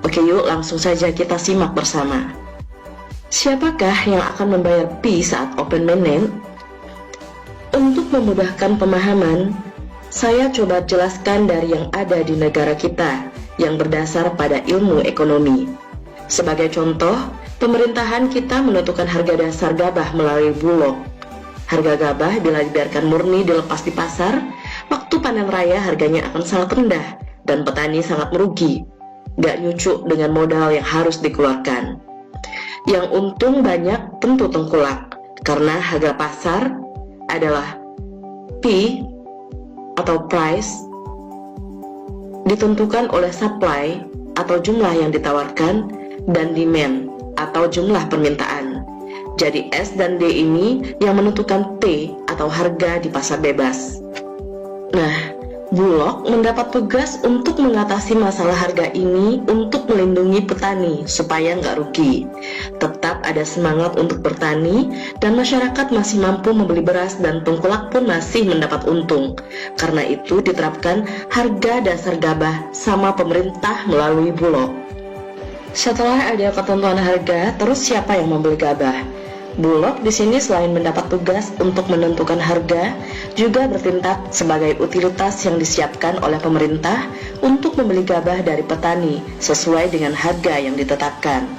Oke, yuk langsung saja kita simak bersama. Siapakah yang akan membayar Pi saat open mainnet? Untuk memudahkan pemahaman, saya coba jelaskan dari yang ada di negara kita yang berdasar pada ilmu ekonomi. Sebagai contoh, pemerintahan kita menentukan harga dasar gabah melalui bulog. Harga gabah bila dibiarkan murni dilepas di pasar, waktu panen raya harganya akan sangat rendah dan petani sangat merugi. Gak nyucuk dengan modal yang harus dikeluarkan. Yang untung banyak tentu tengkulak, karena harga pasar adalah P atau price ditentukan oleh supply atau jumlah yang ditawarkan dan demand atau jumlah permintaan. Jadi S dan D ini yang menentukan P atau harga di pasar bebas. Nah, Bulog mendapat tugas untuk mengatasi masalah harga ini untuk melindungi petani supaya nggak rugi. Tetap ada semangat untuk bertani dan masyarakat masih mampu membeli beras dan tengkulak pun masih mendapat untung. Karena itu diterapkan harga dasar gabah sama pemerintah melalui Bulog. Setelah ada ketentuan harga, terus siapa yang membeli gabah? Bulog di sini selain mendapat tugas untuk menentukan harga, juga bertindak sebagai utilitas yang disiapkan oleh pemerintah untuk membeli gabah dari petani sesuai dengan harga yang ditetapkan.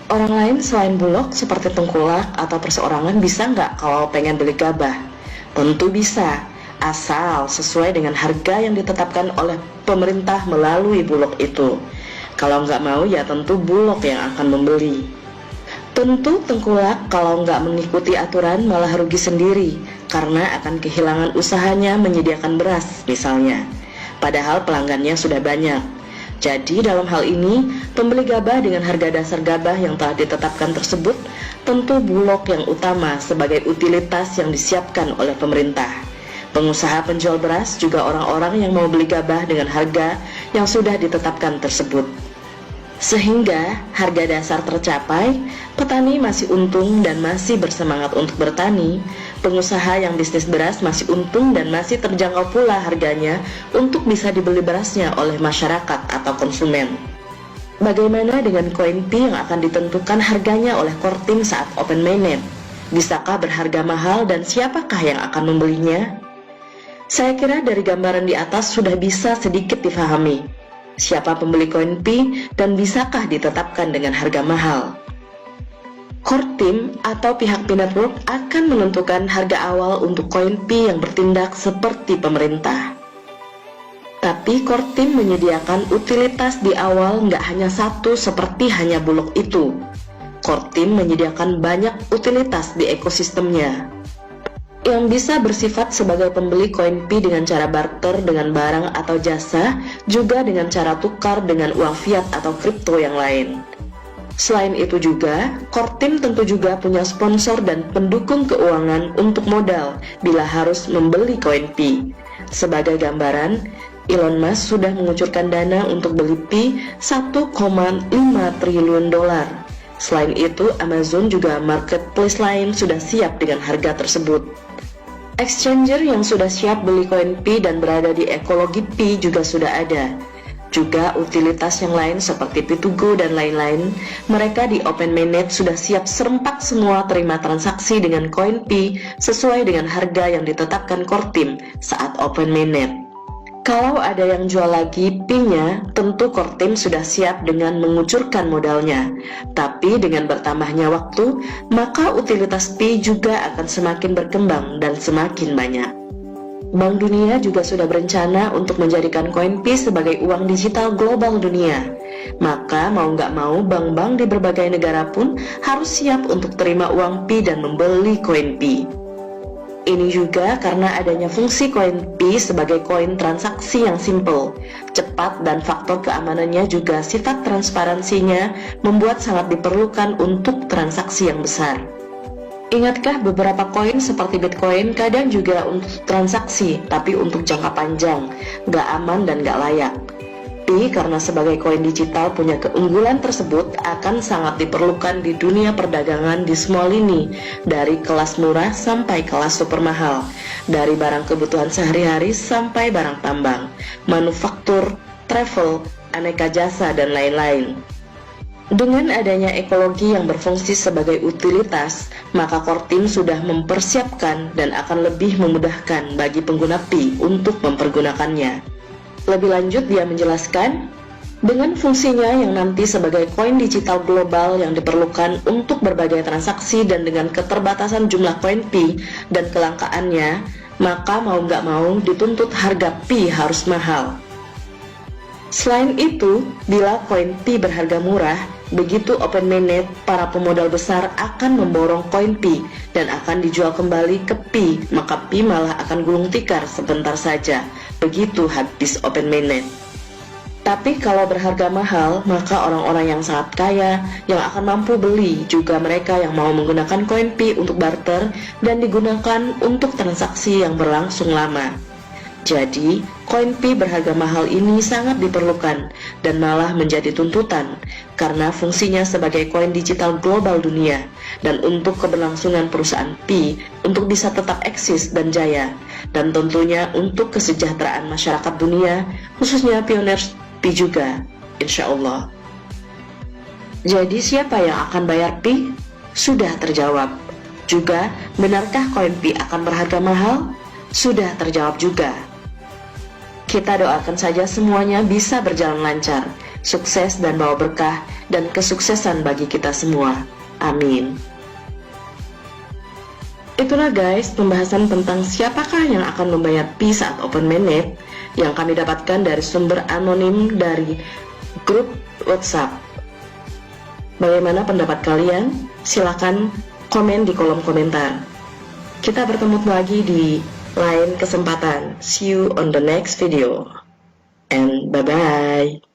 Orang lain selain Bulog seperti tengkulak atau perseorangan bisa nggak kalau pengen beli gabah? Tentu bisa, asal sesuai dengan harga yang ditetapkan oleh pemerintah melalui Bulog itu. Kalau nggak mau ya tentu Bulog yang akan membeli. Tentu tengkulak kalau nggak mengikuti aturan malah rugi sendiri karena akan kehilangan usahanya menyediakan beras misalnya. Padahal pelanggannya sudah banyak. Jadi dalam hal ini pembeli gabah dengan harga dasar gabah yang telah ditetapkan tersebut tentu Bulog yang utama sebagai utilitas yang disiapkan oleh pemerintah. Pengusaha penjual beras juga orang-orang yang mau beli gabah dengan harga yang sudah ditetapkan tersebut. Sehingga harga dasar tercapai, petani masih untung dan masih bersemangat untuk bertani. Pengusaha yang bisnis beras masih untung dan masih terjangkau pula harganya untuk bisa dibeli berasnya oleh masyarakat atau konsumen. Bagaimana dengan koin Pi yang akan ditentukan harganya oleh Kortim saat open mainnet? Bisakah berharga mahal dan siapakah yang akan membelinya? Saya kira dari gambaran di atas sudah bisa sedikit difahami siapa pembeli koin Pi dan bisakah ditetapkan dengan harga mahal. Kortim atau pihak Pi Network akan menentukan harga awal untuk koin Pi yang bertindak seperti pemerintah. Tapi Kortim menyediakan utilitas di awal nggak hanya satu seperti hanya Bulog itu. Kortim menyediakan banyak utilitas di ekosistemnya yang bisa bersifat sebagai pembeli koin Pi dengan cara barter dengan barang atau jasa, juga dengan cara tukar dengan uang fiat atau kripto yang lain. Selain itu juga, Kortim tentu juga punya sponsor dan pendukung keuangan untuk modal bila harus membeli koin Pi. Sebagai gambaran, Elon Musk sudah mengucurkan dana untuk beli Pi 1,5 triliun dolar. Selain itu, Amazon juga marketplace lain sudah siap dengan harga tersebut. Exchanger yang sudah siap beli koin Pi dan berada di ekologi Pi juga sudah ada. Juga utilitas yang lain seperti P2Go dan lain-lain, mereka di open mainnet sudah siap serempak semua terima transaksi dengan koin Pi sesuai dengan harga yang ditetapkan Kortim saat open mainnet. Kalau ada yang jual lagi Pi-nya, tentu Kortim sudah siap dengan mengucurkan modalnya. Tapi dengan bertambahnya waktu, maka utilitas Pi juga akan semakin berkembang dan semakin banyak. Bank Dunia juga sudah berencana untuk menjadikan koin Pi sebagai uang digital global dunia. Maka mau nggak mau, bank-bank di berbagai negara pun harus siap untuk terima uang Pi dan membeli koin Pi. Ini juga karena adanya fungsi koin Pi sebagai koin transaksi yang simple, cepat dan faktor keamanannya juga sifat transparansinya membuat sangat diperlukan untuk transaksi yang besar. Ingatkah beberapa koin seperti Bitcoin kadang juga untuk transaksi, tapi untuk jangka panjang, nggak aman dan nggak layak. Pi karena sebagai koin digital punya keunggulan tersebut akan sangat diperlukan di dunia perdagangan di semua lini, dari kelas murah sampai kelas super mahal, dari barang kebutuhan sehari-hari sampai barang tambang, manufaktur, travel, aneka jasa, dan lain-lain. Dengan adanya ekologi yang berfungsi sebagai utilitas, maka core team sudah mempersiapkan dan akan lebih memudahkan bagi pengguna Pi untuk mempergunakannya. Lebih lanjut, dia menjelaskan, dengan fungsinya yang nanti sebagai koin digital global yang diperlukan untuk berbagai transaksi dan dengan keterbatasan jumlah koin Pi dan kelangkaannya, maka mau nggak mau dituntut harga Pi harus mahal. Selain itu, bila koin Pi berharga murah, begitu open mainnet, para pemodal besar akan memborong koin Pi dan akan dijual kembali ke Pi, maka Pi malah akan gulung tikar sebentar saja, begitu habis open mainnet. Tapi kalau berharga mahal, maka orang-orang yang sangat kaya yang akan mampu beli, juga mereka yang mau menggunakan koin Pi untuk barter dan digunakan untuk transaksi yang berlangsung lama. Jadi, koin Pi berharga mahal ini sangat diperlukan dan malah menjadi tuntutan karena fungsinya sebagai koin digital global dunia dan untuk keberlangsungan perusahaan Pi untuk bisa tetap eksis dan jaya, dan tentunya untuk kesejahteraan masyarakat dunia, khususnya pioners Pi juga, insya Allah. Jadi siapa yang akan bayar Pi? Sudah terjawab. Juga, benarkah koin Pi akan berharga mahal? Sudah terjawab juga. Kita doakan saja semuanya bisa berjalan lancar, sukses dan bawa berkah dan kesuksesan bagi kita semua. Amin. Itulah guys pembahasan tentang siapakah yang akan membayar Pi saat open mainnet yang kami dapatkan dari sumber anonim dari grup WhatsApp. Bagaimana pendapat kalian? Silahkan komen di kolom komentar. Kita bertemu lagi di lain kesempatan. See you on the next video. And bye-bye.